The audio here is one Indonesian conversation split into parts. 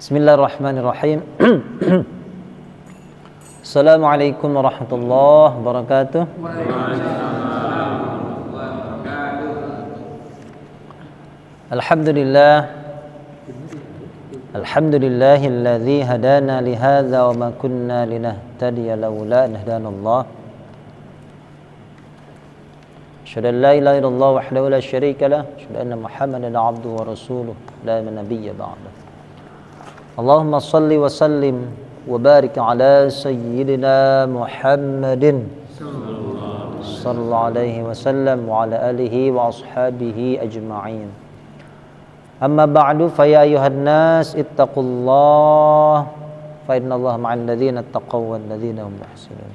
Bismillahirrahmanirrahim. Assalamualaikum warahmatullahi wabarakatuh. Alhamdulillahilladzi hadana lihadza wa ma kunna linahtadiya laula an hadanallah. Asyhadu an la ilaha illallah wahdahu la syarika lah, asyhadu anna Muhammadan abduhu wa rasuluh, la nabiyya ba'dahu. Allahumma salli wa sallim wa barik ala sayyidina Muhammadin sallallahu alaihi wasallam wa ala alihi wa ashabihi ajma'in. Amma ba'du, fa ya ayuhan nas ittaqullah fa innallaha ma'al ladzina ittaqaw wal ladzina hum muhsinun.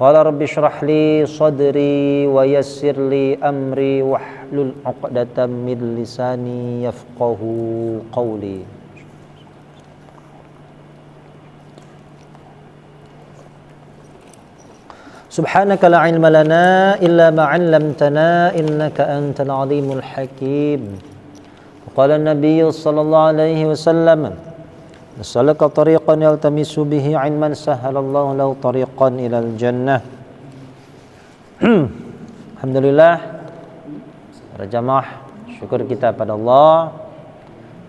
Qala rabbi shrah li sadri wa yassir li amri wahlul 'uqdatam min lisani yafqahu qawli. Subhanaka la ilma lana illa ma 'allamtana innaka antal alimul hakim. Qala an-nabiy sallallahu alaihi wasallam, "Salaka tariqan yaltamisu bihi 'ilman sahhalallahu lahu tariqan ilal jannah." Alhamdulillah, para jamaah, syukur kita pada Allah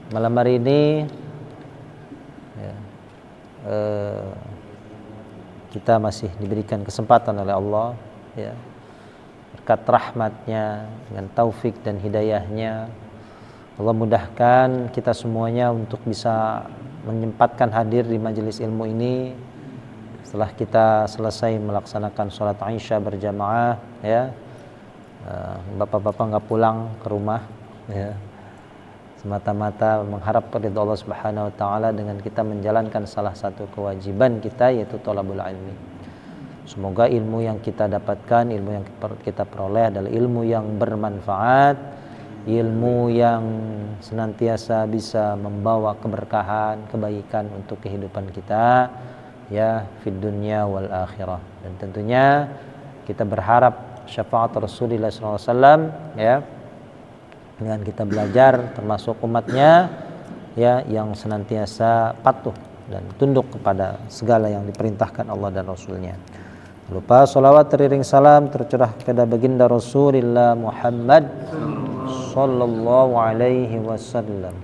malam hari ini kita masih diberikan kesempatan oleh Allah berkat rahmatnya dengan taufik dan hidayahnya. Allah mudahkan kita semuanya untuk bisa menyempatkan hadir di majelis ilmu ini setelah kita selesai melaksanakan sholat Aisyah berjamaah bapak-bapak nggak pulang ke rumah semata-mata mengharap ridha Allah Subhanahu wa taala dengan kita menjalankan salah satu kewajiban kita, yaitu thalabul ilmi. Semoga ilmu yang kita dapatkan, ilmu yang kita peroleh adalah ilmu yang bermanfaat, ilmu yang senantiasa bisa membawa keberkahan, kebaikan untuk kehidupan kita fid dunya wal akhirah. Dan tentunya kita berharap syafaat Rasulullah SAW dengan kita belajar termasuk umatnya yang senantiasa patuh dan tunduk kepada segala yang diperintahkan Allah dan Rasulnya. Lupa salawat teriring salam tercurah kepada baginda Rasulullah Muhammad sallallahu alaihi wasallam.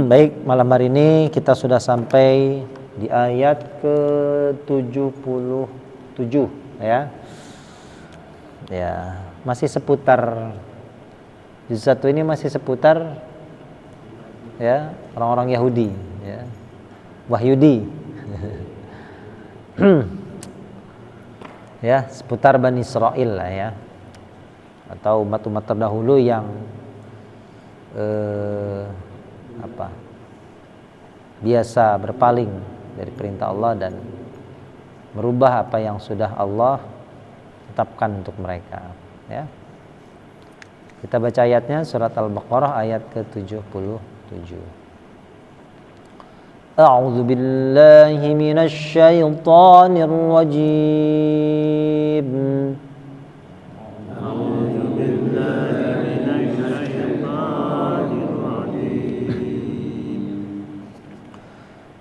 Baik, malam hari ini kita sudah sampai di ayat ke-77 masih seputar juz 1 ini, masih seputar orang-orang Yahudi Wahyudi seputar Bani Israel atau umat-umat terdahulu yang biasa berpaling dari perintah Allah dan merubah apa yang sudah Allah tetapkan untuk mereka. Kita baca ayatnya, surat Al-Baqarah ayat ke-77. A'udzu billahi minasy syaithanir rajim.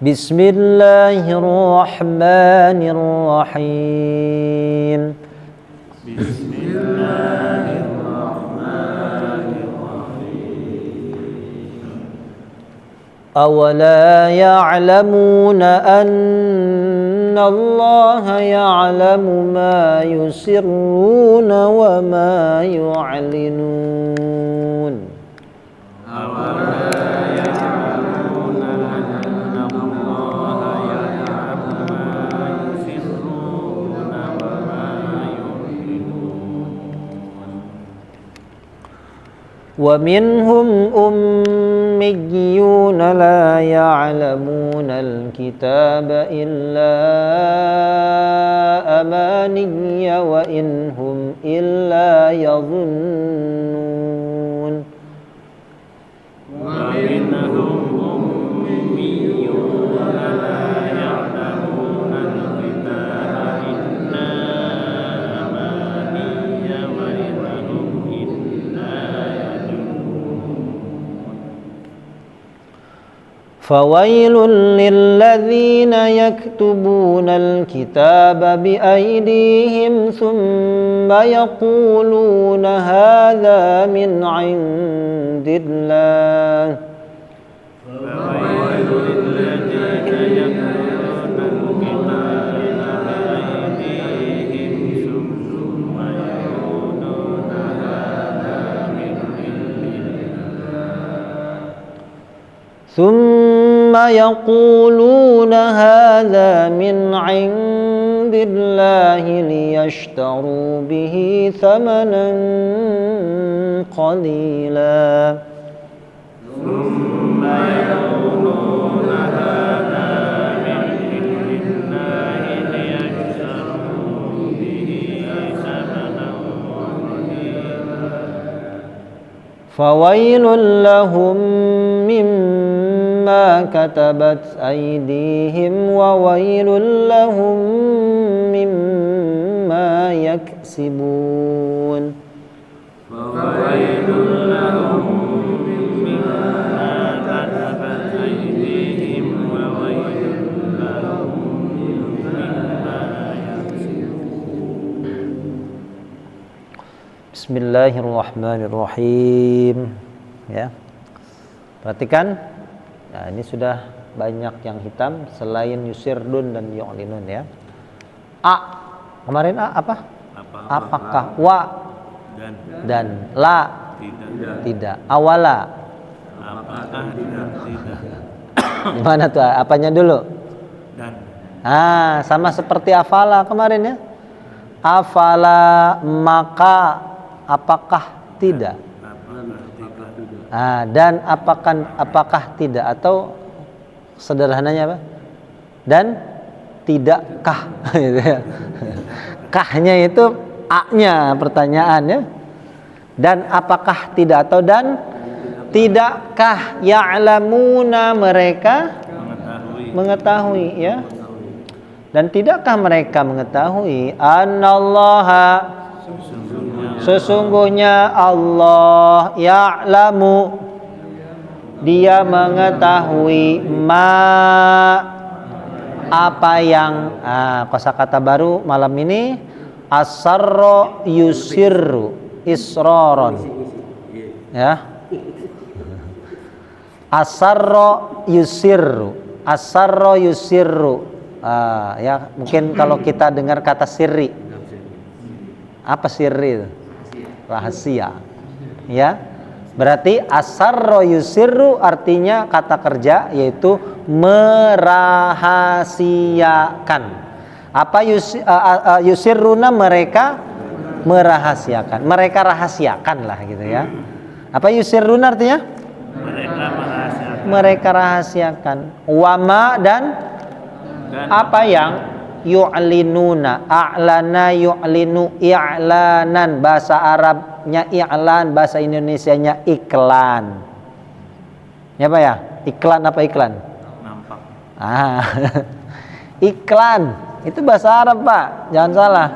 Bismillahirrahmanirrahim. أَوَلَا يَعْلَمُونَ أَنَّ اللَّهَ يَعْلَمُ مَا يُسِرُّونَ وَمَا يُعْلِنُونَ وَمِنْهُمْ أُمِّيُّونَ لَا يَعْلَمُونَ الْكِتَابَ إِلَّا أَمَانِيَّ وَإِنْ هُمْ إِلَّا يَظُنُّونَ وَمِنْهُمْ أُمِّيُّونَ لَا يَعْلَمُونَ الْكِتَابَ إِلَّا أَمَانِيَّ وَإِنْ هُمْ إِلَّا فويل للذين يكتبون الكتاب بأيديهم ثم يقولون هذا من عند الله ثم يقولون هذا من عند الله ليشتروا به ثمنا قليلا ثم يقولون هذا من عند الله ليشتروا به ثمنا قليلا فويل لهم مما كتبت أيديهم وويل لهم مما يكسبون فويل لهم مما كتبت أيديهم وويل لهم مما يكسبون بسم الله الرحمن الرحيم. Ya, perhatikan. Nah, ini sudah banyak yang hitam selain yusirdun dan yu'linun ya. A. Kemarin A apa? Apakah? Wa. Dan. La. Tidak. Awala. Apakah dan tidak. Gimana tuh? Apanya dulu? Dan. Sama seperti afala kemarin ya. Afala maka apakah tidak? Dan apakah tidak, atau sederhananya apa? Dan tidakkah gitu ya. Kahnya itu a-nya pertanyaannya. Dan apakah tidak, atau dan tidakkah ya'lamuna mereka mengetahui ya. Dan tidakkah mereka mengetahui annallaha sesungguhnya Allah ya'lamu dia mengetahui apa yang kosakata baru malam ini asarro yusirru isroron ya. Asarro yusirru ya, mungkin kalau kita dengar kata sirri, apa sirri itu? Rahasia ya. Berarti asarro yusirru artinya kata kerja yaitu merahasiakan. Apa yusirruna mereka merahasiakan, mereka rahasiakan lah gitu ya. Apa yusirruna artinya? Mereka rahasiakan. Wama dan apa yang yu'linuna, a'lana yu'linu i'lanan, bahasa Arabnya i'lan, bahasa Indonesianya iklan. Ya Pak ya? Iklan apa iklan? Nampak. Iklan itu bahasa Arab Pak, jangan salah.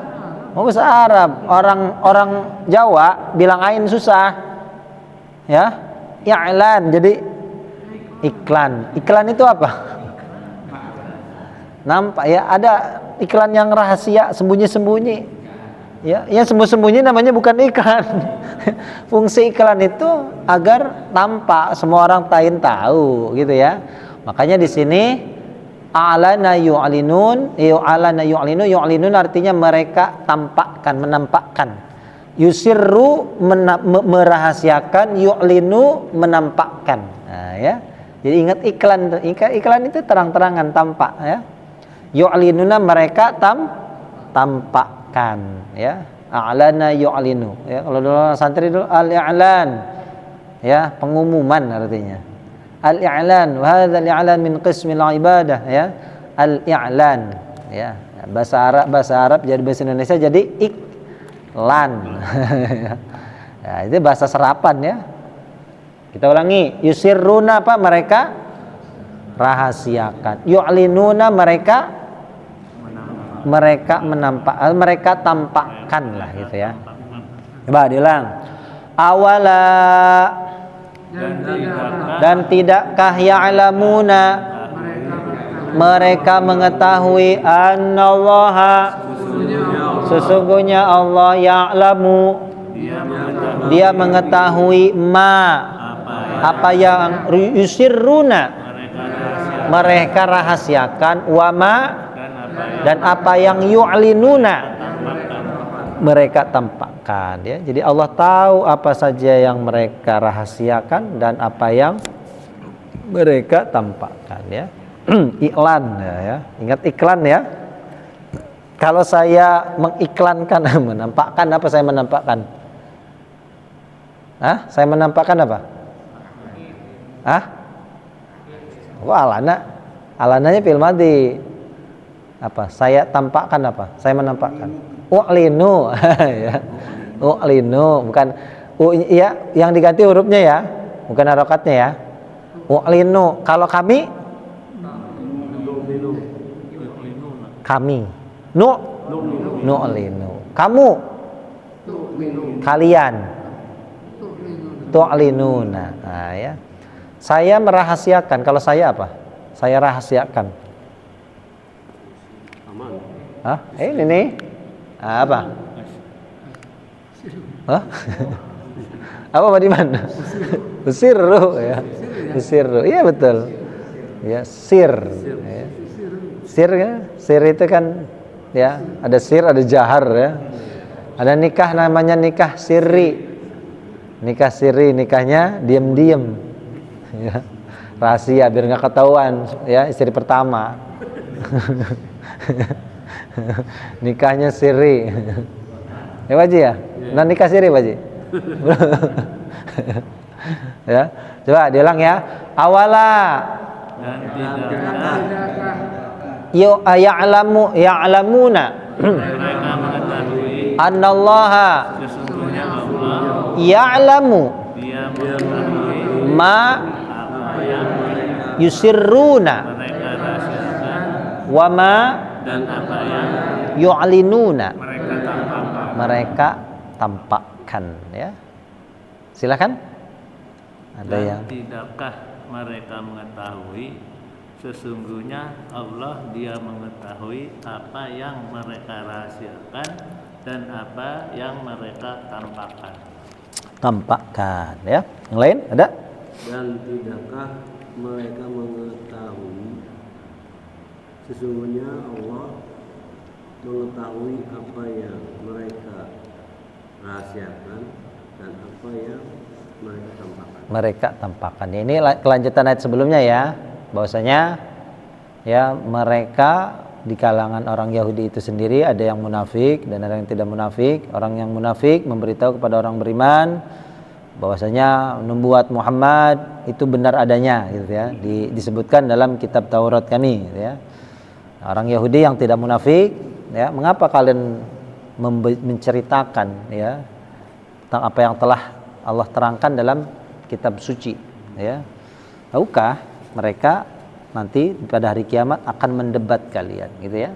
Mau bahasa Arab, orang Jawa bilang ain susah. Ya, i'lan jadi iklan. Iklan itu apa? Nampak ya, ada iklan yang rahasia sembunyi-sembunyi ya, yang sembunyi-sembunyi namanya bukan iklan. Fungsi iklan itu agar nampak, semua orang tahu gitu ya. Makanya di sini a'lana yu'linun, yu'linun artinya mereka tampakkan, menampakkan. Yusirru merahasiakan, yu'linu menampakkan. Nah, ya. Jadi ingat iklan itu terang-terangan tampak ya. Yu'linuna mereka tampakkan ya. A'lana yu'linu ya. Kalau dulu santri dulu al-i'lan ya, pengumuman artinya. Al-i'lan wa hadza al-i'lan min qismil ibadah ya. Al-i'lan ya. Bahasa Arab jadi bahasa Indonesia jadi iklan. Ya, itu bahasa serapan ya. Kita ulangi, yusirruna apa? Mereka rahasiakan. Yu'linuna mereka mereka tampakkan lah gitu ya. Coba diulang. Awala Dan tidakkah ya'lamuna mereka mengetahui annallaha sesungguhnya Allah ya'lamu dia mengetahui apa yang yusirruna mereka rahasiakan, wama dan apa yang yu'linuna mereka tampakkan, ya. Jadi Allah tahu apa saja yang mereka rahasiakan dan apa yang mereka tampakkan, ya. Iklan, ya. Ingat iklan, ya. Kalau saya mengiklankan menampakkan apa saya menampakkan? Saya menampakkan apa? Alananya fil madhi. Apa? Saya tampakkan apa? Saya menampakkan. U'linu, ya. U'linu, bukan ya, yang diganti hurufnya, ya. Bukan harokatnya, ya. U'linu. Kalau kami nu'linu. Kamu kalian tu'linuna. Ya. Saya merahasiakan. Kalau saya apa? Saya rahasiakan. Ini nih. Apa? Apa Pak Diman? Usirru, ya. Usirru. Iya betul. Ya, sir. Ya. Sir, ya. Sir itu kan, ya, ada sir, ada jahar, ya. Ada nikah namanya nikah sirri. Nikah sirri, nikahnya diam-diam, ya. Rahasia biar nggak ketahuan, ya, istri pertama. Nikahnya sirri. Ya Pak Haji, ya? Nah, nikah sirri Pak Haji. Ya, coba diulang, ya. Awala ya'lamuna annallaha ya'lamu ma yusirruna wa ma yu'linuna mereka tampakkan, ya. Silakan. Ada yang tidakkah mereka mengetahui sesungguhnya Allah dia mengetahui apa yang mereka rahasiakan dan apa yang mereka tampakkan, ya. Yang lain ada? Dan tidakkah mereka mengetahui sesungguhnya Allah mengetahui apa yang mereka rahasiakan dan apa yang mereka tampakkan. Ini kelanjutan ayat sebelumnya, ya. Bahwasanya, ya, mereka di kalangan orang Yahudi itu sendiri ada yang munafik dan ada yang tidak munafik. Orang yang munafik memberitahu kepada orang beriman bahwasanya membuat Muhammad itu benar adanya, gitu, ya. Disebutkan dalam kitab Taurat kami, gitu, ya. Orang Yahudi yang tidak munafik, ya, mengapa kalian menceritakan, ya, tentang apa yang telah Allah terangkan dalam kitab suci, ya. Tahukah mereka nanti pada hari kiamat akan mendebat kalian, gitu, ya.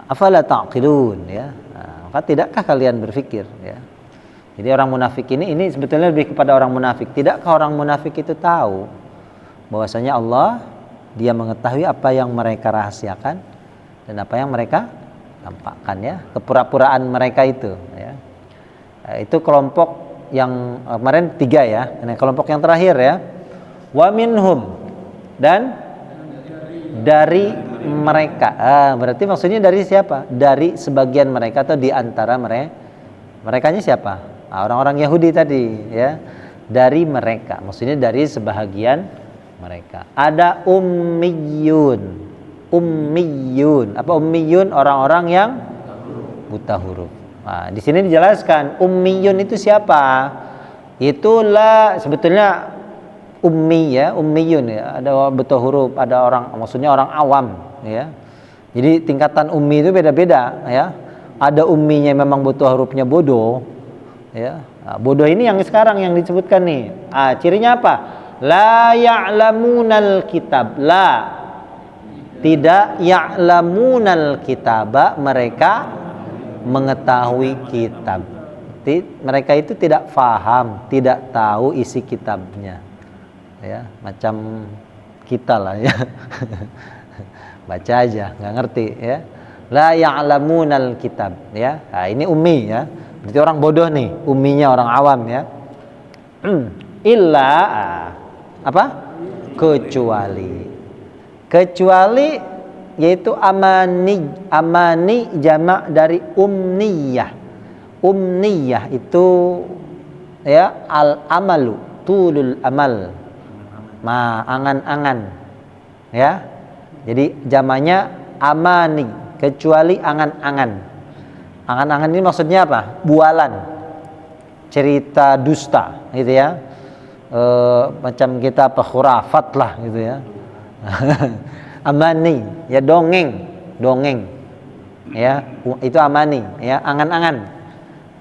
Afala ta'qilun, ya. Maka tidakkah kalian berpikir, ya. Jadi orang munafik ini sebetulnya lebih kepada orang munafik. Tidakkah orang munafik itu tahu bahwasanya Allah dia mengetahui apa yang mereka rahasiakan dan apa yang mereka tampakkan, ya. Kepura-puraan mereka itu, ya. Itu kelompok yang kemarin 3, ya. Ini kelompok yang terakhir, ya. Wa minhum, dan dari mereka. Berarti maksudnya dari siapa? Dari sebagian mereka atau di antara mereka. Merekanya siapa? Orang-orang Yahudi tadi, ya. Dari mereka, maksudnya dari sebahagian mereka. Ada ummiyun. Apa ummiyun? Orang-orang yang buta huruf. Nah, di sini dijelaskan ummiyun itu siapa? Itulah sebetulnya ummi, ya, ummiyun, ya. Ada buta huruf, ada orang, maksudnya orang awam, ya. Jadi tingkatan ummi itu beda-beda, ya. Ada umminya memang buta hurufnya bodoh, ya. Nah, bodoh ini yang sekarang yang disebutkan nih. Cirinya apa? La ya'lamunal kitab. La, tidak ya'lamunal kitaba, mereka mengetahui kitab. mereka itu tidak faham, tidak tahu isi kitabnya. Ya, macam kita lah ya. Baca aja, nggak ngerti ya. La ya'lamunal kitab ya. Nah, ini ummi ya. Berarti orang bodoh nih, umminya orang awam ya. Illa apa? Kecuali yaitu amani jamak dari umniyah. Umniyah itu ya al-amalu, tulul amal. Angan-angan. Ya. Jadi jamaknya amani, kecuali angan-angan. Angan-angan ini maksudnya apa? Bualan. Cerita dusta gitu ya. Macam kita khurafat lah gitu ya. Amani, ya dongeng. Ya, itu amani, ya angan-angan.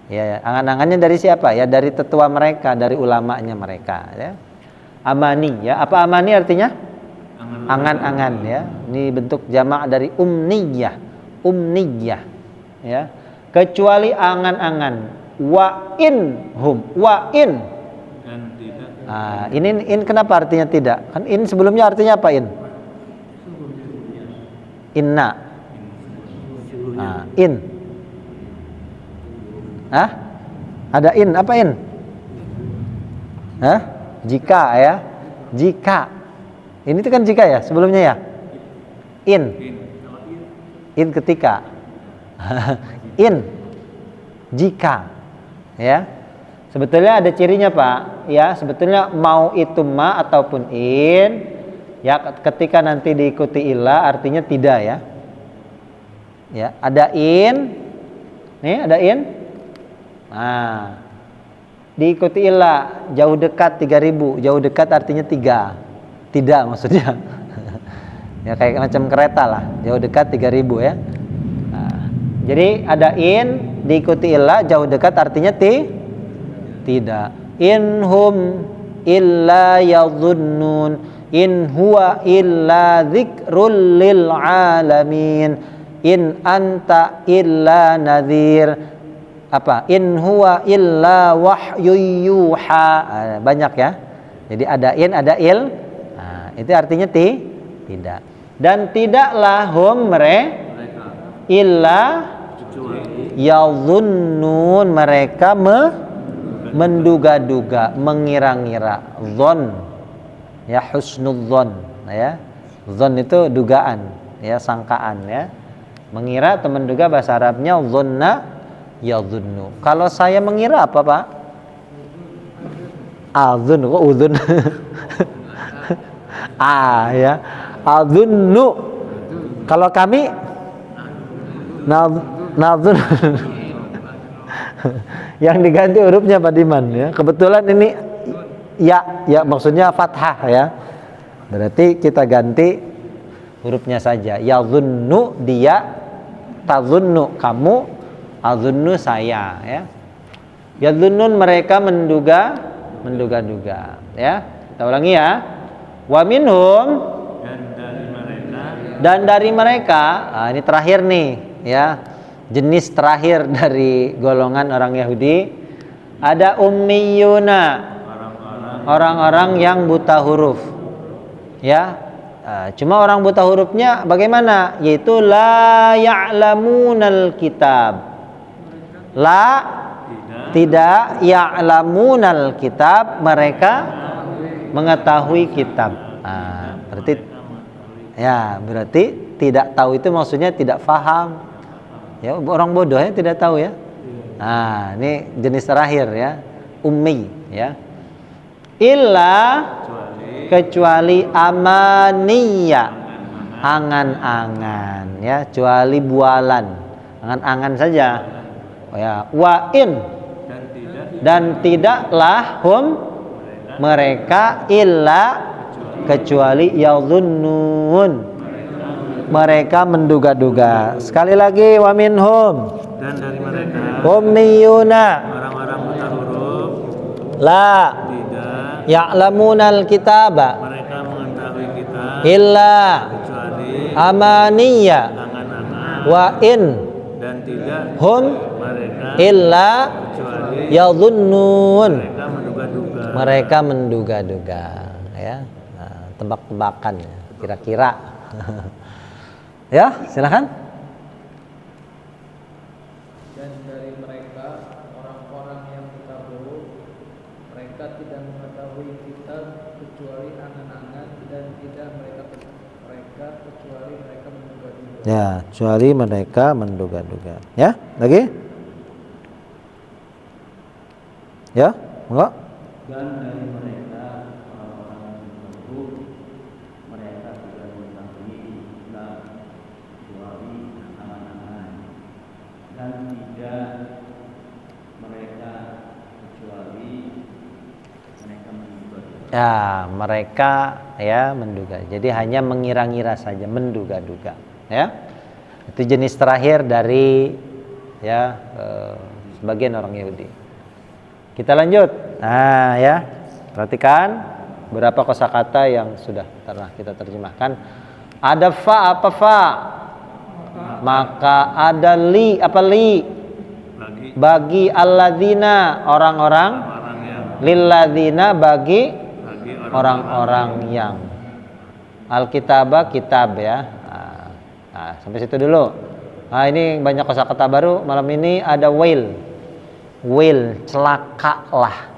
Ya, angan-angannya dari siapa? Ya dari tetua mereka, dari ulamanya mereka, ya. Amani, ya. Apa amani artinya? Angan-angan, ya. Ini bentuk jamak dari umniyah, ya. Kecuali angan-angan. Wa in. Dan tidak. Ini kenapa artinya tidak? Kan in sebelumnya artinya apa in? Inna. In. Ada in, apa in? Jika ya. Jika. Ini itu kan jika ya sebelumnya ya. In ketika. In. Jika. Ya. Sebetulnya ada cirinya, Pak. Ya, sebetulnya mau itu ma ataupun in, ya ketika nanti diikuti illa artinya tidak ya. Ya, ada in. Nih, ada in. Nah, diikuti illa jauh dekat 3000. Jauh dekat artinya 3. Tidak maksudnya. Ya kayak macam kereta lah. Jauh dekat 3000 ya. Nah, jadi ada in diikuti illa jauh dekat artinya tidak. In hum illa yadhunnun. In huwa illa dzikrul lil alamin. In anta illa nadhir. Apa? In huwa illa wahyu yuha. Banyak ya. Jadi ada in, ada il. Nah, itu artinya tidak. Dan tidaklah hum mereka illa yadhunnun, mereka menduga-duga, mengira-ngira. Dhon. Ya, husnudzon, ya. Dhon itu dugaan, ya, sangkaan ya. Mengira atau menduga bahasa Arabnya dhonna yadhunnu. Kalau saya mengira apa, Pak? Adzun, kok udzun? Ya. Adzunnu. Kalau kami nadzun. Yang diganti hurufnya Pak Diman ya. Kebetulan ini ya maksudnya fathah ya. Berarti kita ganti hurufnya saja. Yadhunnu dia, tadzunnu kamu, adzunnu saya ya. Yadhunnun mereka menduga-duga ya. Kita ulangi ya. Wa minhum, dan dari mereka. Nah, ini terakhir nih ya. Jenis terakhir dari golongan orang Yahudi ada ummiyuna, orang-orang yang buta huruf ya. Cuma orang buta hurufnya bagaimana? Yaitu la ya'lamunal kitab. Tidak ya'lamunal kitab, mereka mengetahui kitab. Berarti tidak tahu itu maksudnya tidak faham. Ya, orang bodoh ya tidak tahu ya. Nah, ini jenis terakhir ya, ummi ya. Illa kecuali amaniya, angan-angan ya, kecuali bualan, angan-angan saja. Ya, wa in, dan tidaklah hum mereka illa kecuali yadhunnun, mereka menduga-duga. Sekali lagi, wa minhum, dan dari mereka ummiyuna, orang-orang buta huruf, la tidak ya'lamunal kitaba, mereka mengetahui kitab illa kecuali amaniya, angan-angan, wa in dan tidak hum mereka illa kecuali yadhunnun. mereka menduga-duga. Mereka menduga-duga, ya. Nah, tebak-tebakan, ya. Kira-kira. Ya, silakan. Dan dari mereka orang-orang yang kafir, mereka tidak mengetahui kitab kecuali angan-angan, dan tidak mereka kecuali mereka menduga-duga. Ya, kecuali mereka menduga-duga. Ya, lagi? Ya, enggak? Dan dari mereka orang-orang tersebut mereka tidak mengetahui Islam kecuali angan-angan, dan tidak mereka kecuali mereka menduga. Ya, mereka ya menduga. Jadi hanya mengira-ngira saja, menduga-duga. Ya, itu jenis terakhir dari ya sebagian orang Yahudi. Kita lanjut. Nah, ya. Perhatikan beberapa kosakata yang sudah pernah kita terjemahkan. Ada fa, apa fa? Maka ada li, apa li? Bagi alladzina, orang-orang. Orang yang Lilladzina, bagi bagi orang-orang yang. Alkitabah, kitab, ya. Nah, sampai situ dulu. Nah, ini banyak kosakata baru. Malam ini ada wail. Wail, celakalah.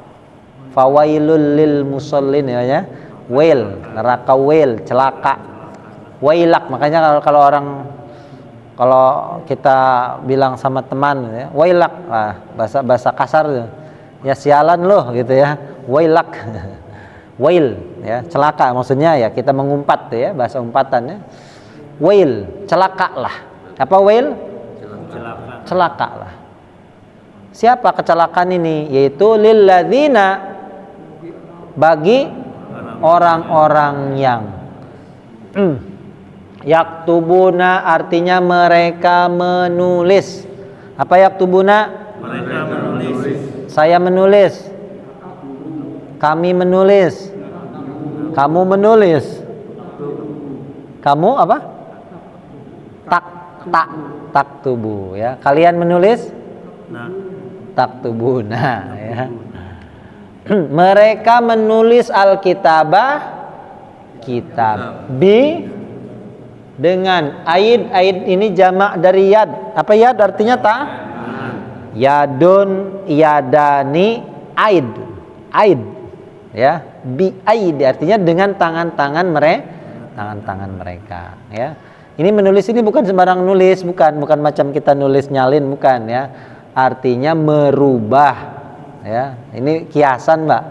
Fawailul lil musallin, ya. Wail, neraka wail, celaka. Wailak, makanya kalau kita bilang sama teman, ya, wailak, bahasa kasar, ya sialan loh, gitu ya. Wailak, wail, ya celaka, maksudnya ya kita mengumpat, ya bahasa umpatannya. Wail, celakalah. Apa wail? Celakalah. Siapa kecelakaan ini? Yaitu lilladzina, bagi orang-orang yang yaktubuna, artinya mereka menulis. Apa yaktubuna? mereka menulis. Saya menulis. Kami menulis. Kamu menulis. Kamu apa? Tak tubuh, ya. Kalian menulis? Taktubuna, ya. Mereka menulis alkitabah, kitab, dengan aid ini jamak dari yad. Apa yad artinya? Yadun, yadani, aid, ya. Bi aid artinya dengan tangan-tangan mereka, ya. Ini menulis ini bukan sembarang nulis, bukan macam kita nulis nyalin, bukan, ya. Artinya merubah, ya. Ini kiasan, Mbak,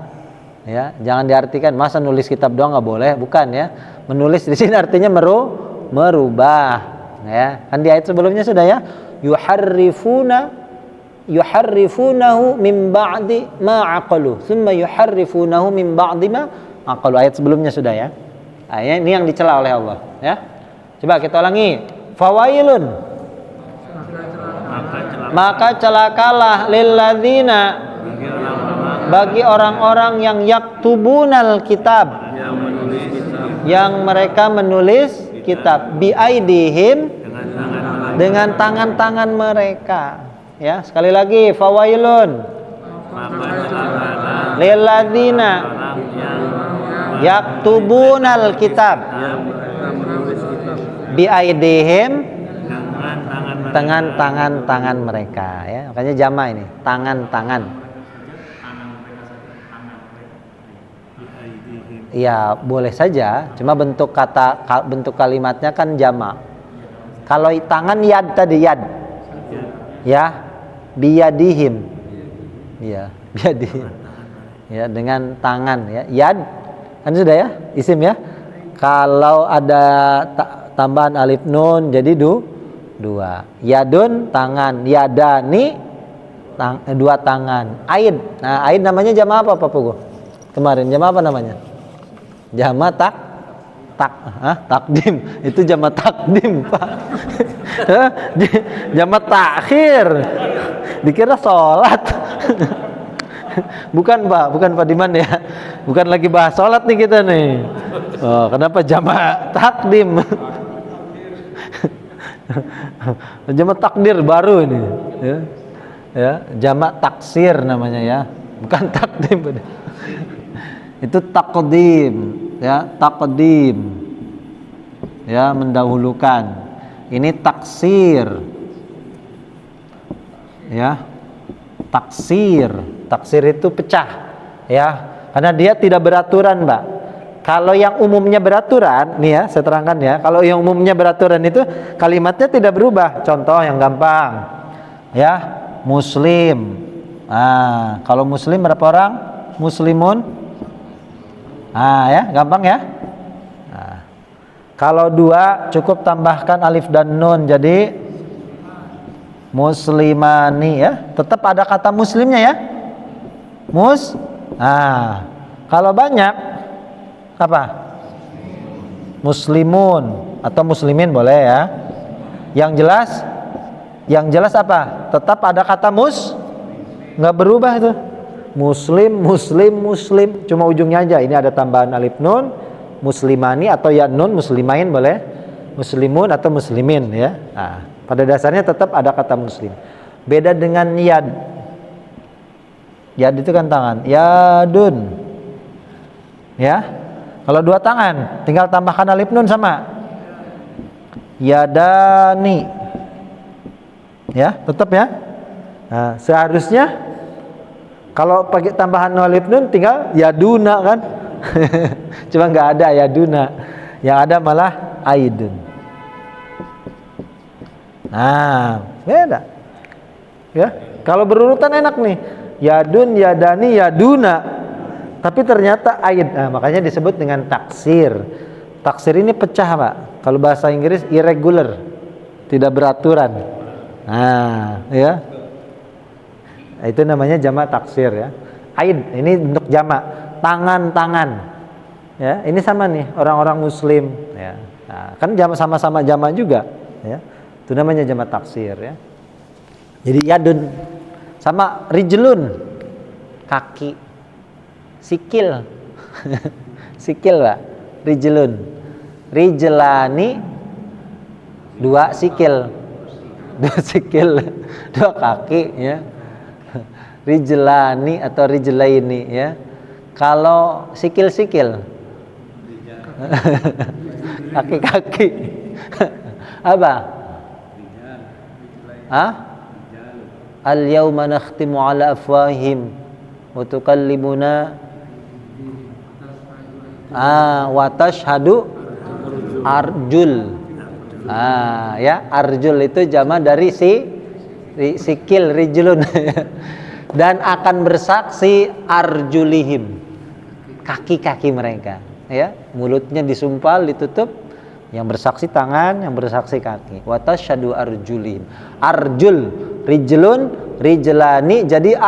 ya. Jangan diartikan masa nulis kitab doang nggak boleh, bukan, ya. Menulis di sini artinya merubah, ya. Kan di ayat sebelumnya sudah, ya. Yuharrifunahu min ba'di ma aqalu, thumma yuharrifunahu min ba'di ma aqalu. Ayat sebelumnya sudah, ya. Nah, ini yang dicela oleh Allah, ya. Coba kita ulangi. Fawailun, maka celakalah lilladzina, bagi orang-orang yang yaktubunal kitab, yang mereka menulis kitab, biaidihim, dengan tangan-tangan mereka, ya. Sekali lagi, fawailun lilladzina yaktubunal kitab, biaidihim, dengan tangan mereka, ya. Makanya jama ini, tangan. Ya, boleh saja, cuma bentuk kalimatnya kan jama. Kalau tangan yad tadi, yad. Ya, biyadihim. Ya, biyadihim. Ya, dengan tangan, ya. Yad kan sudah, ya, isim, ya. Kalau ada tambahan alif nun jadi dua. Yadun, tangan. Yadani, dua tangan. Aid. Nah, aid namanya jama apa, Pak Pugu? Kemarin jama apa namanya? Jama takdim. Itu jama takdim, Pak. Jama takhir. Dikira sholat. Bukan, Pak. Bukan, Pak Diman, ya. Bukan lagi bahas sholat nih kita nih. Oh, kenapa jama takdim? Jama takdir baru ini, ya. Ya, jamak taksir namanya ya, bukan takdim. Itu taqdim, ya, taqdim. Ya, mendahulukan. Ini taksir. Ya. Taksir. Taksir itu pecah, ya. Karena dia tidak beraturan, Mbak. Kalau yang umumnya beraturan, nih ya, saya terangkan ya. Kalau yang umumnya beraturan itu kalimatnya tidak berubah. Contoh yang gampang. Ya, muslim. Ah, kalau muslim berapa orang? Muslimun. Ah, ya, gampang ya. Nah, kalau dua cukup tambahkan alif dan nun jadi muslimani ya. Tetap ada kata muslimnya ya. Ah, kalau banyak apa? Muslimun atau muslimin boleh ya. Yang jelas apa? Tetap ada kata nggak berubah itu. Muslim, cuma ujungnya aja. Ini ada tambahan alif nun, muslimani atau ya nun, muslimain boleh, muslimun atau muslimin ya. Nah, pada dasarnya tetap ada kata muslim. Beda dengan yad. Yad itu kan tangan. Yadun. Ya. Kalau dua tangan, tinggal tambahkan alif nun sama. Yadani. Ya, tetap ya. Nah, seharusnya kalau pakai tambahan alif nun tinggal yaduna kan. Cuma nggak ada yaduna. Yang ada malah aidun. Nah, beda. Ya, kalau berurutan enak nih. Yadun, yadani, yaduna. Tapi ternyata aid. Nah, makanya disebut dengan taksir. Taksir ini pecah, Pak. Kalau bahasa Inggris irregular. Tidak beraturan. Nah, ya. Itu namanya jamak taksir ya. Aid ini bentuk jamak, tangan. Ya, ini sama nih orang-orang muslim ya. Nah, kan jamak sama-sama jamak juga ya. Itu namanya jamak taksir ya. Jadi yadun sama rijlun, kaki. Sikil. Sikil, Pak. Rijlun. Rijlani, dua sikil. Dua sikil, dua kaki ya. Rijlani atau rijlaini ya. Kalau sikil-sikil kaki-kaki apa? Al-yawma nakhtimu ala afwahim wa tukallimuna wa tashhadu arjul. Ya, arjul itu jamak dari sikil, rijlun. Dan akan bersaksi arjulihim, kaki-kaki mereka ya, mulutnya disumpal, ditutup, yang bersaksi tangan, yang bersaksi kaki. Wa tasyhadu arjulihim. Arjul, rijlun, rijlani jadi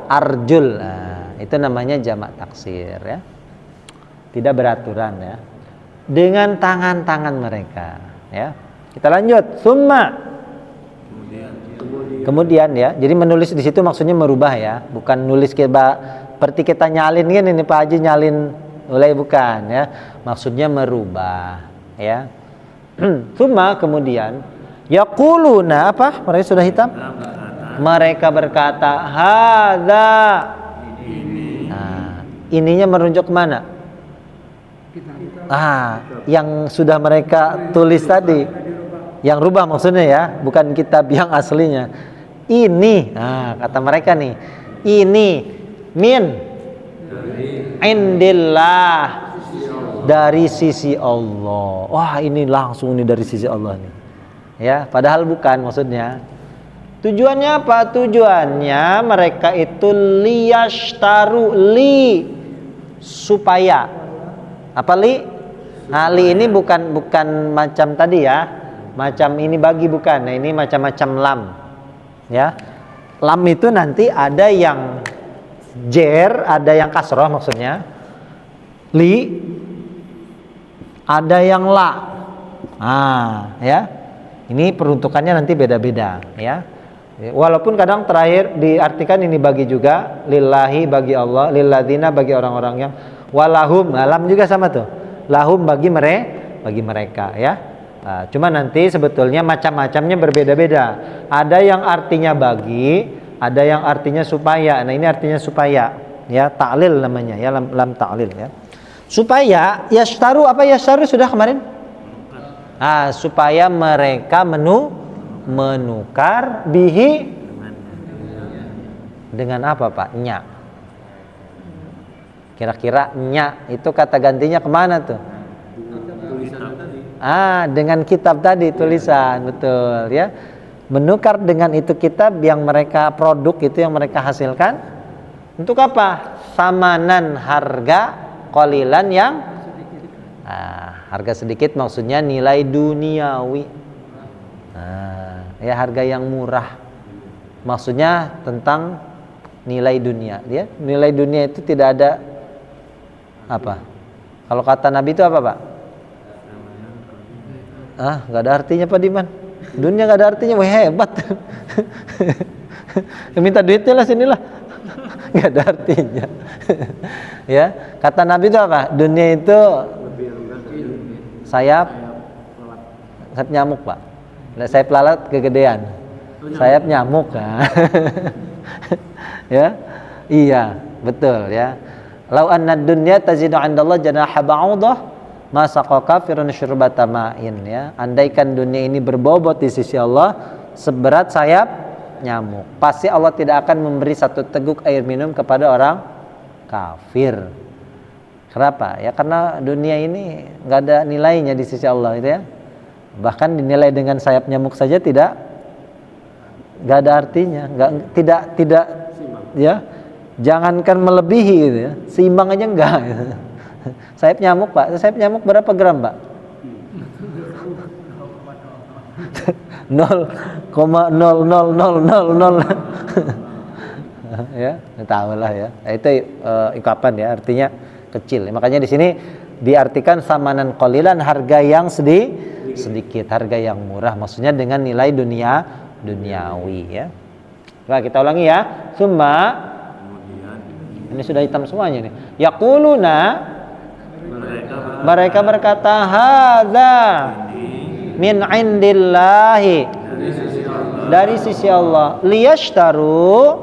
arjul. Nah, itu namanya jamak taksir ya. Tidak beraturan ya. Dengan tangan-tangan mereka ya. Kita lanjut. Summa. Kemudian ya, jadi menulis di situ maksudnya merubah ya, bukan nulis seperti kita nyalin kan ini Pak Haji nyalin mulai bukan ya, maksudnya merubah ya. Cuma kemudian yaquluna apa? Mereka sudah hitam. Mereka berkata hadza. Nah, ininya merujuk kemana? Yang sudah mereka tulis tadi, yang rubah maksudnya ya, bukan kitab yang aslinya. Ini, kata mereka nih, ini min indillah, dari sisi Allah. Wah, ini langsung ini dari sisi Allah nih. Ya, padahal bukan maksudnya. Tujuannya apa? Tujuannya mereka itu liyashtaru supaya apa li? Nah, li ini bukan macam tadi ya. Macam ini bagi bukan. Nah, ini macam-macam lam. Ya, lam itu nanti ada yang jer, ada yang kasroh maksudnya, li, ada yang la. Ya, ini peruntukannya nanti beda-beda ya. Walaupun kadang terakhir diartikan ini bagi juga, lillahi bagi Allah, lilladzina bagi orang-orang yang, walahum, lam juga sama tuh, lahum bagi mereka ya. Cuma nanti sebetulnya macam-macamnya berbeda-beda. Ada yang artinya bagi, ada yang artinya supaya. Nah, ini artinya supaya, ya, ta'lil namanya, ya, lam ta'lil, ya. Supaya yashtaru, apa yashtaru sudah kemarin? Supaya mereka menukar bihi dengan apa, Pak? Nya. Kira-kira nya itu kata gantinya kemana tuh? Dengan kitab tadi, tulisan, betul, ya. Menukar dengan itu kitab yang mereka produk itu yang mereka hasilkan untuk apa? Samanan, harga, qalilan yang harga sedikit, maksudnya nilai duniawi. Ya, harga yang murah. Maksudnya tentang nilai dunia, ya. Nilai dunia itu tidak ada apa? Kalau kata Nabi itu apa, Pak? Nggak ada artinya, Pak Diman. Dunia nggak ada artinya, wah hebat. Minta duitnya lah sinilah. Nggak ada artinya. Ya, kata Nabi itu apa? Dunia itu sayap nyamuk, Pak. Sayap lalat kegedean. Sayap nyamuk, kan? Ya, iya, betul, ya. Lau anna dunya tazidu 'indallah janaha ba'udah ma saqa kafirun syurbata ma'in, ya. Andaikan dunia ini berbobot di sisi Allah seberat sayap nyamuk, pasti Allah tidak akan memberi satu teguk air minum kepada orang kafir. Kenapa? Ya karena dunia ini nggak ada nilainya di sisi Allah, itu, ya. Bahkan dinilai dengan sayap nyamuk saja nggak ada artinya, tidak, ya. Jangankan melebihi, gitu, ya. Seimbang aja enggak. Gitu. Sayap nyamuk, Pak. Sayap nyamuk berapa gram, Pak? 0,00000. Ya, tahu lah, ya. Itu ungkapan, ya, artinya kecil. Makanya di sini diartikan samanan qalilan, harga yang sedikit, harga yang murah. Maksudnya dengan nilai duniawi, ya. Nah, kita ulangi, ya. Summa, ini sudah hitam semuanya nih. Yaquluna, mereka berkata, hadza min indillahi, dari sisi Allah, liyashtaru,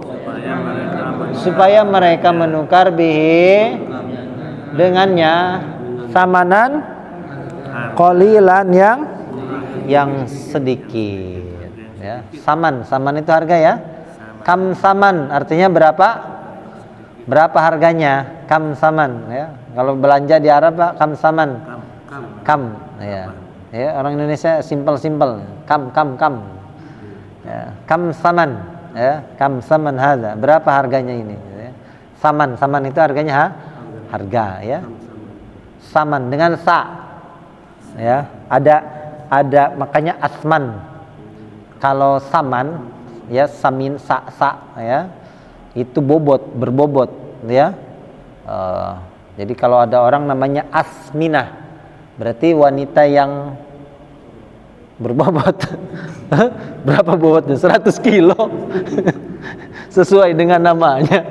supaya mereka menukar bihi, dengannya, samanan qalilan, yang sedikit, ya. Saman itu harga, ya. Kam saman artinya berapa harganya? Kam saman, ya. Kalau belanja di Arab, Pak, kam saman. Kam, ya. Ya, orang Indonesia simpel. Kam. Ya, kam saman, ya. Kam saman hadza. Berapa harganya ini, ya. Saman itu harganya harga, ya. Saman dengan sa. Ya, ada makanya asman. Kalau saman, ya, samin sa, ya. Itu berbobot, ya. Jadi kalau ada orang namanya asminah, berarti wanita yang berbobot. Berapa bobotnya? 100 kilo. Sesuai dengan namanya.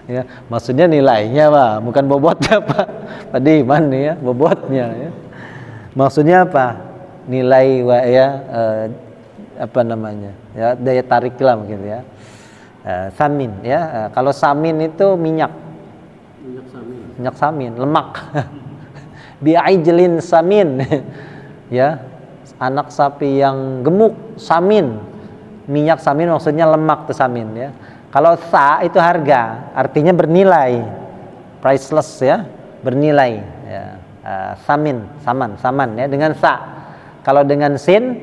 Ya, maksudnya nilainya, Pak, bukan bobotnya, Pak. Tadi mana, ya, bobotnya, ya. Maksudnya apa? Nilai, ya, apa namanya? Ya, daya tarik lah mungkin, ya. Samin, ya. Kalau samin itu minyak samin, lemak. Bi'ajlin samin. Ya, anak sapi yang gemuk, samin. Minyak samin maksudnya lemak tuh samin, ya. Kalau sa itu harga, artinya bernilai, priceless, ya, bernilai, ya. Saman, ya, dengan sa. Kalau dengan sin,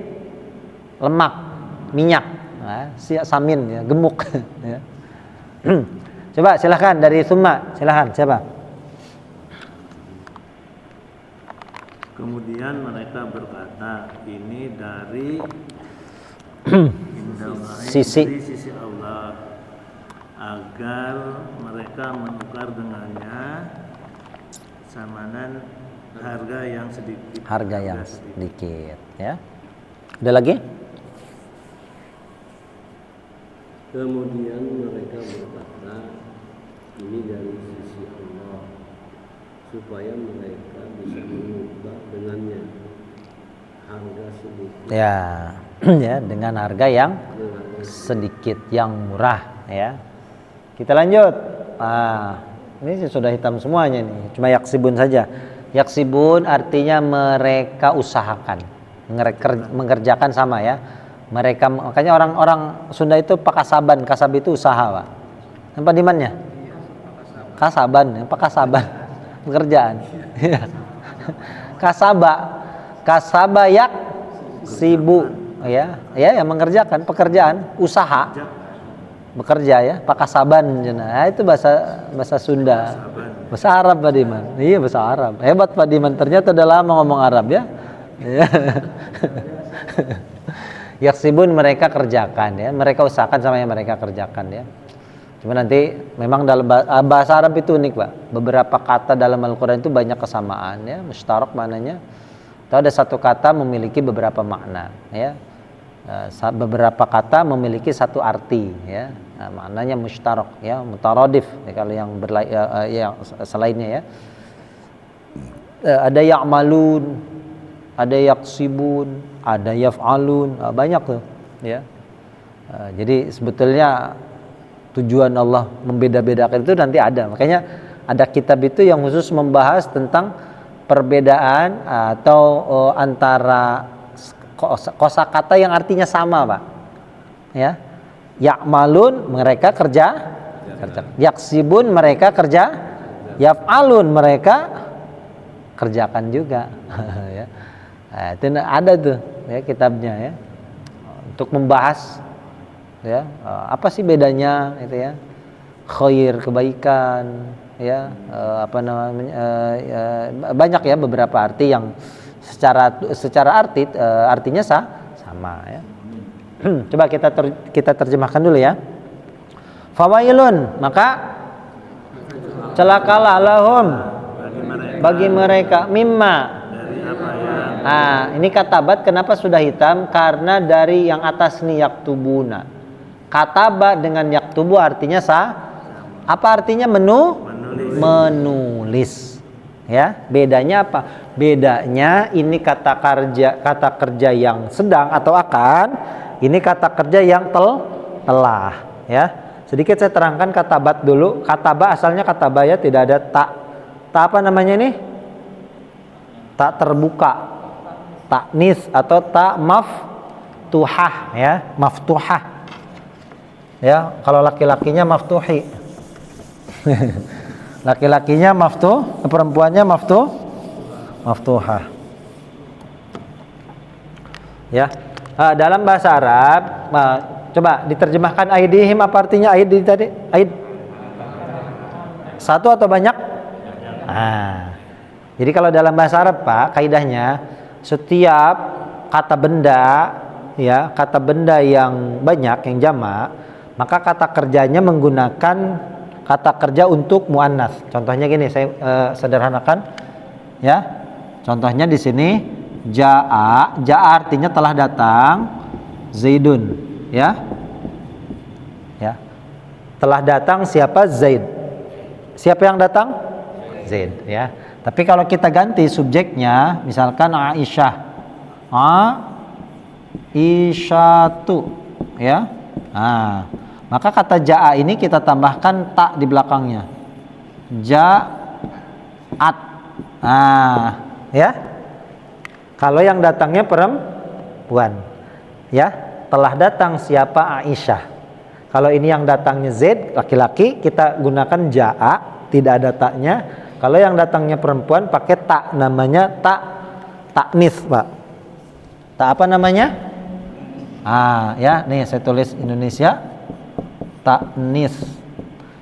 lemak, minyak. Samin, ya, gemuk. Ya. Coba silahkan dari Summa, silahkan, siapa? Kemudian mereka berkata, ini dari sisi Allah, agar mereka menukar dengannya samanan harga yang sedikit. Ya. Ada lagi? Kemudian mereka berkata, ini dari sisi Allah, supaya mereka bisa mengubah dengannya harga sedikit. Ya, ya, dengan harga yang sedikit, yang murah ya. Kita lanjut. Ini sudah hitam semuanya nih, cuma yaksibun saja. Yaksibun artinya mereka usahakan, mengerjakan sama ya. Mereka, makanya orang-orang Sunda itu pakasaban, kasab itu usaha, Pak. Apa dimannya? Kasaban, pakasaban, pekerjaan. Kasaba yak sibu ya, yang mengerjakan pekerjaan, usaha, bekerja ya, pakasaban. Nah, itu bahasa Sunda. Bahasa Arab Pak Diman. Iya, bahasa Arab. Hebat Pak Diman, ternyata udah lama ngomong Arab ya. Yaksibun mereka kerjakan ya, mereka usahakan sama yang mereka kerjakan ya. Cuma nanti memang dalam bahasa Arab itu unik Pak. Beberapa kata dalam Al-Quran itu banyak kesamaan ya, mustarak maknanya. Atau ada satu kata memiliki beberapa makna ya. Beberapa kata memiliki satu arti ya. Maknanya mustarak ya, mutaradif ya, kalau yang yang selainnya ya. Ada ya'malun, ada yaksibun, ada yaf'alun, banyak tuh ya. Jadi sebetulnya tujuan Allah membeda-bedakan itu nanti ada. Makanya ada kitab itu yang khusus membahas tentang perbedaan atau antara kosakata yang artinya sama, Pak. Ya. Ya'malun mereka kerja. Yaksibun mereka kerja. Yaf'alun mereka kerjakan juga. Ya. Itu ada tuh ya kitabnya ya. Untuk membahas ya, apa sih bedanya itu ya, khair kebaikan ya, apa namanya, banyak ya beberapa arti yang secara arti artinya sama ya. Coba kita terjemahkan dulu ya. Fawailun, maka celakalah lahum bagi mereka mimma. Ini katabat kenapa sudah hitam? Karena dari yang atas nih yaktubuna. Kataba dengan yaktubu artinya apa artinya? Menulis. Ya, bedanya apa? Bedanya ini kata kerja yang sedang atau akan, ini kata kerja yang telah, ya. Sedikit saya terangkan katabat dulu. Kataba asalnya kataba ya, tidak ada tak apa namanya ini? Tak terbuka. Taknis atau tak maftuhah ya, maftuhah. Ya, kalau laki-lakinya maftuhi. Laki-lakinya perempuannya maftuhah. Ya. Dalam bahasa Arab, coba diterjemahkan aidihim, apa artinya aid tadi? Aid. Satu atau banyak? Jadi kalau dalam bahasa Arab, Pak, kaidahnya setiap kata benda ya, kata benda yang banyak, yang jamak, maka kata kerjanya menggunakan kata kerja untuk muannas. Contohnya gini, saya sederhanakan ya. Contohnya di sini jaa artinya telah datang Zaidun ya. Ya. Telah datang siapa? Zaid. Siapa yang datang? Zaid ya. Tapi kalau kita ganti subjeknya, misalkan Aisyah. Aisyatu ya. Maka kata jaa ini kita tambahkan tak di belakangnya. Ja'at. Ya. Kalau yang datangnya perempuan. Ya, telah datang siapa? Aisyah. Kalau ini yang datangnya Zaid, laki-laki, kita gunakan ja'a, tidak ada taknya. Kalau yang datangnya perempuan pakai tak, namanya taknis, Pak. Tak apa namanya? Ya, nih saya tulis Indonesia. Taknis.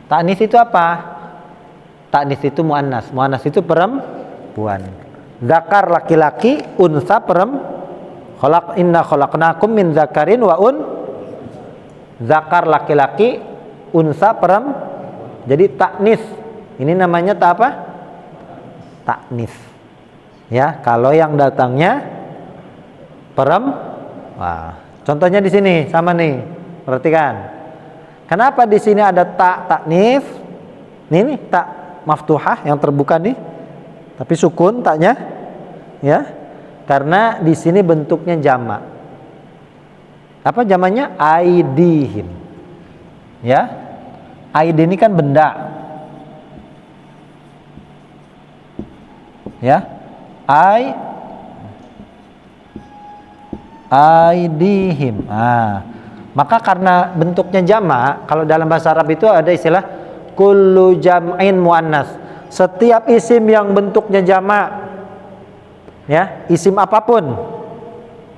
Taknis itu apa? Taknis itu muannas. Muannas itu perempuan. Zakar laki-laki, unsa perempuan. Inna khalaqnakum min zakarin wa zakar laki-laki, unsa perempuan. Jadi taknis. Ini namanya tak apa? Taknis. Ya, kalau yang datangnya perempuan. Contohnya di sini sama nih. Perhatikan. Kenapa di sini ada taknis? Ini tak maftuhah yang terbuka nih. Tapi sukun taknya. Ya. Karena di sini bentuknya jamak. Apa zamannya? Aidihim. Ya. Aidi ini kan benda. Ya. Aidihim. Maka karena bentuknya jamak, kalau dalam bahasa Arab itu ada istilah kullu jam'in muannas. Setiap isim yang bentuknya jamak, ya, isim apapun,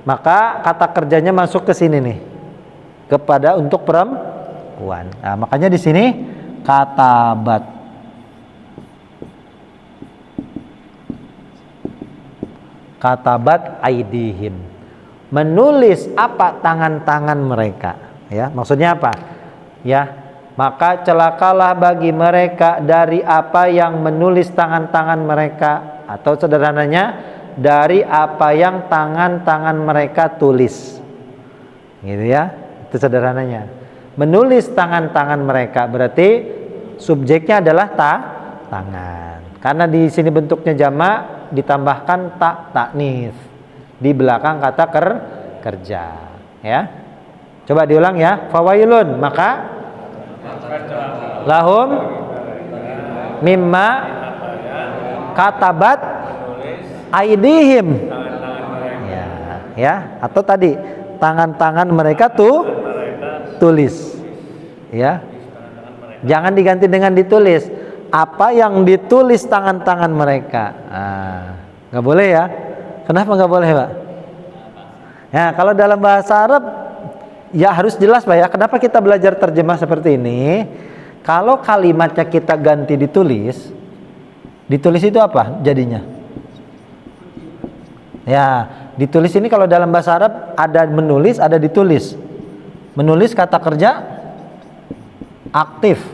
maka kata kerjanya masuk ke sini nih, kepada untuk perempuan. Makanya di sini katabat. Katabat aidihim. Menulis apa tangan-tangan mereka, ya. Maksudnya apa? Ya, maka celakalah bagi mereka dari apa yang menulis tangan-tangan mereka, atau sederhananya dari apa yang tangan-tangan mereka tulis. Gitu ya. Itu sederhananya. Menulis tangan-tangan mereka berarti subjeknya adalah tangan. Karena di sini bentuknya jamak ditambahkan taknis di belakang kata kerja, ya. Coba diulang ya. Fawailun, maka lahum mimma katabat aidihim. Ya, atau tadi tangan-tangan mereka tulis. Ya. Jangan diganti dengan ditulis. Apa yang ditulis tangan-tangan mereka. Nggak boleh ya. Kenapa nggak boleh, Pak? Ya, kalau dalam bahasa Arab ya harus jelas, Pak ya. Kenapa kita belajar terjemah seperti ini? Kalau kalimatnya kita ganti ditulis itu apa jadinya? Ya, ditulis ini kalau dalam bahasa Arab ada menulis, ada ditulis. Menulis kata kerja aktif,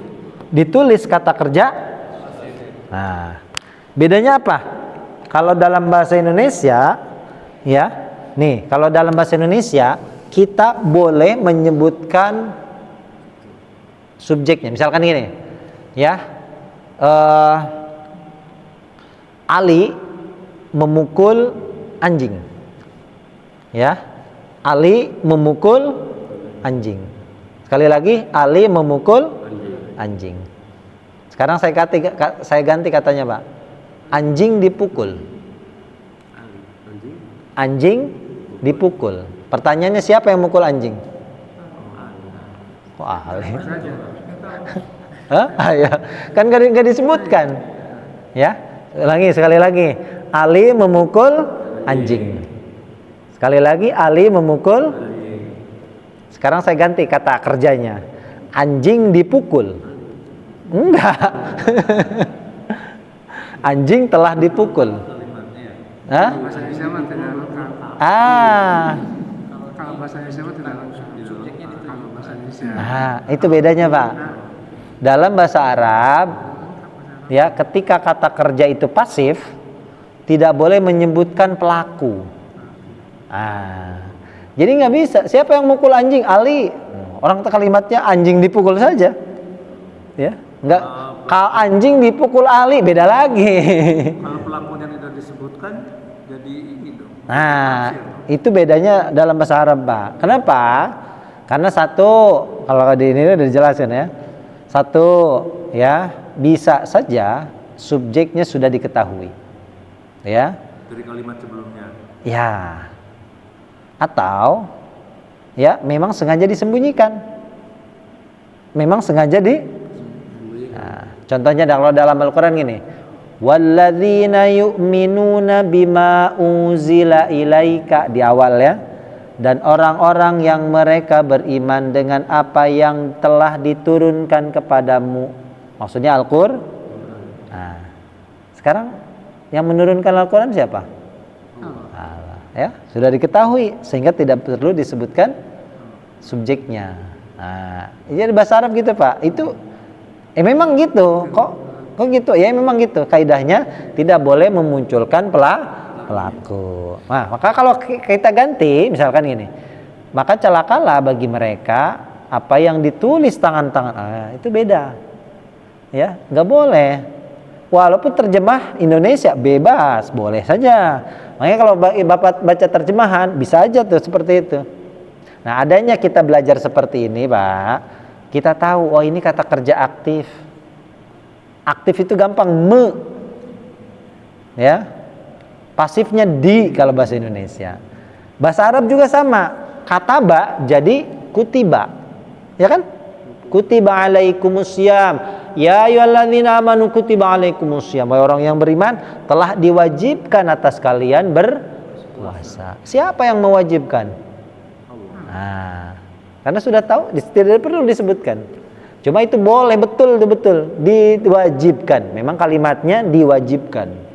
ditulis kata kerja. Nah, bedanya apa? Kalau dalam bahasa Indonesia, ya, nih, kalau dalam bahasa Indonesia kita boleh menyebutkan subjeknya. Misalkan gini, ya, Ali memukul anjing. Ya, Ali memukul anjing. Sekali lagi, Ali memukul anjing. Sekarang saya ganti katanya, Pak. Anjing dipukul. Anjing dipukul. Pertanyaannya siapa yang mukul anjing? Kok Ali? Ya, kan gak disebutkan. Ya, sekali lagi. Ali memukul anjing. Sekali lagi, Ali memukul. Sekarang saya ganti kata kerjanya. Anjing dipukul. Enggak. Anjing telah dipukul. Hah? Bahasa Indonesia mah tidak lengkap. Kalau bahasa Indonesia mah tidak lengkap. Subjeknya kalau bahasa Indonesia. Itu bedanya, Pak. Dalam bahasa Arab, ya, ketika kata kerja itu pasif, tidak boleh menyebutkan pelaku. Jadi nggak bisa. Siapa yang mukul anjing? Ali. Orang kalimatnya anjing dipukul saja. Ya, nggak. Kalau anjing dipukul Ali, beda lagi. Kalau pelakunya tidak disebutkan, jadi ini dong. Nah, itu bedanya dalam bahasa Arab, Pak. Kenapa? Karena satu, kalau di ini udah dijelasin ya. Satu, ya, bisa saja subjeknya sudah diketahui. Ya. Dari kalimat sebelumnya. Ya. Atau ya memang sengaja disembunyikan. Memang sengaja contohnya kalau dalam Al-Quran gini, walladzina yu'minuna bima unzila ilaika di awal ya, dan orang-orang yang mereka beriman dengan apa yang telah diturunkan kepadamu, maksudnya Al-Quran. Sekarang yang menurunkan Al-Quran siapa? Allah, ya, sudah diketahui sehingga tidak perlu disebutkan subjeknya. Jadi bahasa Arab gitu, Pak. Itu memang gitu. Kok gitu? Ya memang gitu. Kaidahnya tidak boleh memunculkan pelaku. Nah, maka kalau kita ganti misalkan gini, maka celakalah bagi mereka apa yang ditulis tangan-tangan. Itu beda. Ya, nggak boleh. Walaupun terjemah Indonesia bebas, boleh saja. Makanya kalau Bapak baca terjemahan bisa aja tuh seperti itu. Nah, adanya kita belajar seperti ini, Pak, kita tahu, oh ini kata kerja aktif. Aktif itu gampang, ya. Pasifnya di kalau bahasa Indonesia. Bahasa Arab juga sama. Kataba jadi kutiba. Ya kan? Kutiba alaikumusiyam. Ya ayyuhalladzina amanu kutiba alaikumusiyam. Wahai orang yang beriman, telah diwajibkan atas kalian berpuasa. Siapa yang mewajibkan? Nah, karena sudah tahu, tidak perlu disebutkan. Cuma itu boleh, betul diwajibkan. Memang kalimatnya diwajibkan.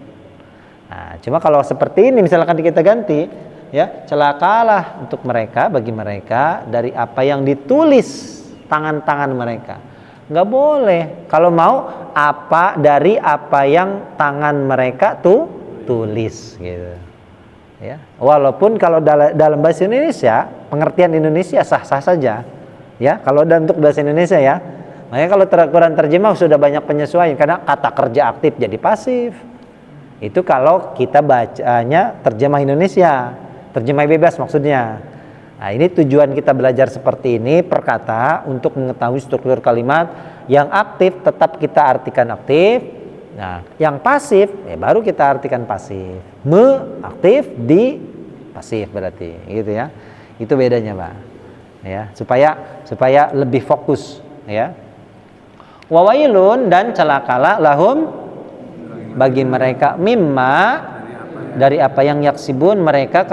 Nah, cuma kalau seperti ini misalkan kita ganti, ya, celakalah untuk mereka, bagi mereka dari apa yang ditulis tangan-tangan mereka. Nggak boleh. Kalau mau apa dari apa yang tangan mereka tulis gitu. Ya, walaupun kalau dalam bahasa Indonesia, pengertian Indonesia sah-sah saja. Ya, kalau untuk bahasa Indonesia ya. Makanya kalau Quran terjemah sudah banyak penyesuaian karena kata kerja aktif jadi pasif. Itu kalau kita bacanya terjemah Indonesia, terjemah bebas maksudnya. Nah, ini tujuan kita belajar seperti ini per kata untuk mengetahui struktur kalimat. Yang aktif tetap kita artikan aktif. Nah, yang pasif ya baru kita artikan pasif. Aktif di pasif berarti, gitu ya. Itu bedanya, Pak. Ya, supaya lebih fokus, ya. Wawailun dan celakalah lahum bagi mereka mimma dari apa yang yaksibun mereka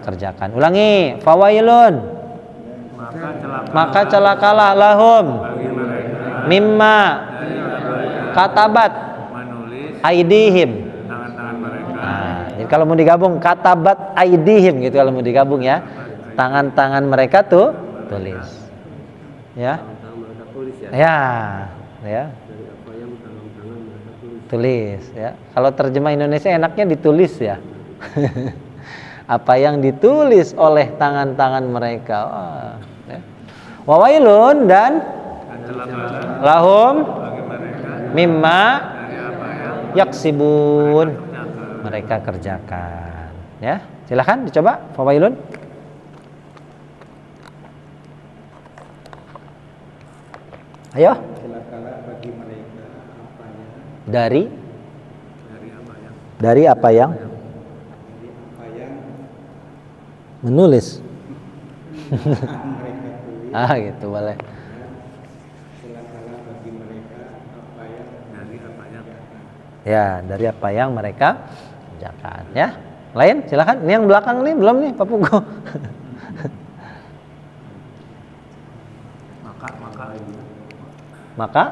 kerjakan. Ulangi, fawailun maka celakalah lahum mimma katabat aidihim. Nah, jadi kalau mau digabung katabat aidihim gitu, kalau mau digabung ya, tangan-tangan mereka tuh tulis, ya, ya, tulis, ya. Kalau terjemah Indonesia enaknya ditulis ya. Apa yang ditulis oleh tangan-tangan mereka. Ya. Wawailun dan lahum mimma yaksibun mereka kerjakan. Ya, silakan dicoba. Fawailun. Ayo. Celakalah bagi mereka apanya dari apa yang menulis. mereka tulis. Gitu boleh. Celakalah bagi mereka apa yang Ya, dari apa yang mereka kerjakan, ya. Lain silakan. Ini yang belakang nih belum nih, Pak Pugo. Maka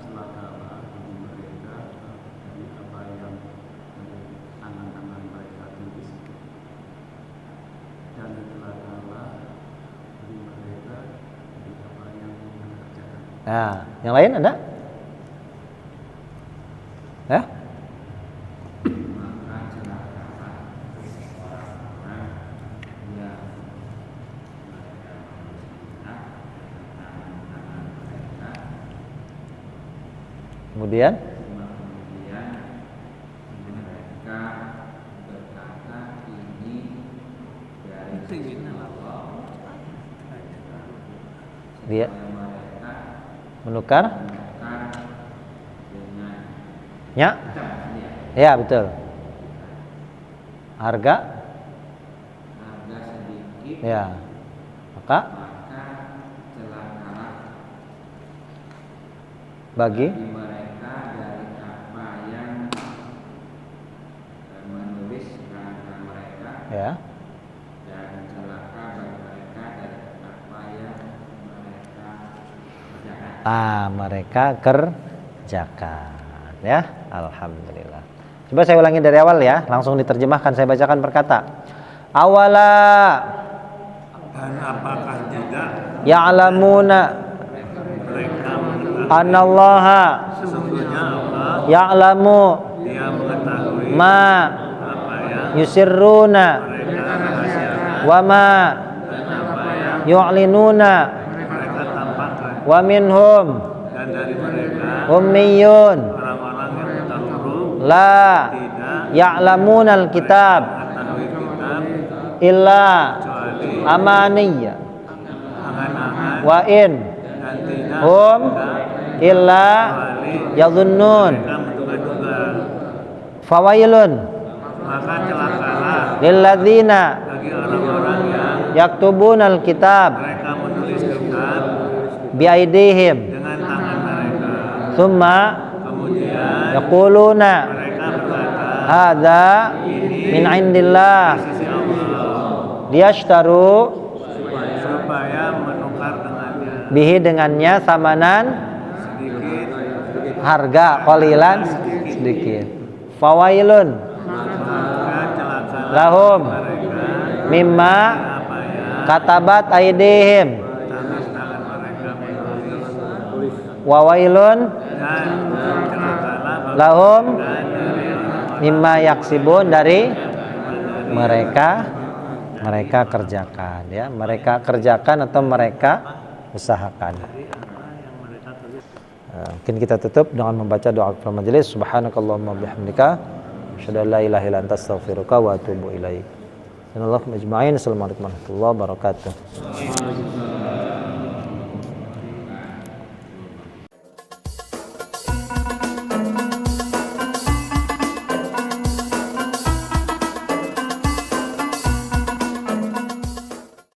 celakalah bagi mereka dari apa yang tangan-tangan mereka tulis, dan celakalah bagi mereka dari apa yang mereka kerjakan. Nah, yang lain ada? Ya? Kemudian mereka berkata ini dari dia menukar ya, ya betul. Harga sedikit, ya, maka celakalah bagi mereka dari apa yang menulis tangan mereka, ya, dan celaka bagi mereka dari apa yang mereka kerjakan. Mereka kerjakan, ya. Alhamdulillah. Coba saya ulangi dari awal ya, langsung diterjemahkan, saya bacakan per kata. Awala Dan apakah tidak ya'lamuna mereka mengetahui anallaha sesungguhnya Allah ya'lamu Dia mengetahui ma apa yang yusirruna mereka rahasiakan wa ma dan apa yang yu'linuna mereka tampakkan, wa minhum dan dari mereka ummiyun orang-orang yang tak huruf la tidak ya'lamunal kitab mengetahui kitab illa kecuali amaniya angan-angan wa in gantina hum illa yadhunnun mereka menduga-duga, fawailun maka celakalah lilladzina bagi orang-orang yang yaktubunal kitab mereka menulis kitab biaidihim dengan tangan mereka, thumma kemudian yaquluna mereka berkata hadza min indillah sisi Allah liyashtaru supaya menukar dengannya bihi dengannya samanan sedikit, harga qalilan sedikit fawailun maka celakalah lahum mereka mimma apa ya katabat aidihim tangan-tangan mereka menulis, wa wailun dan celakalah bagi lahum mereka dari orang-orang mimma yaksibun dari mereka kerjakan ya, mereka kerjakan atau mereka usahakan. Mungkin kita tutup dengan membaca doa kafaratul majelis. Subhanakallahumma bihamdika asyhadu an la ilaha illa anta astaghfiruka wa atubu ilaik. Assalamualaikum warahmatullahi wabarakatuh.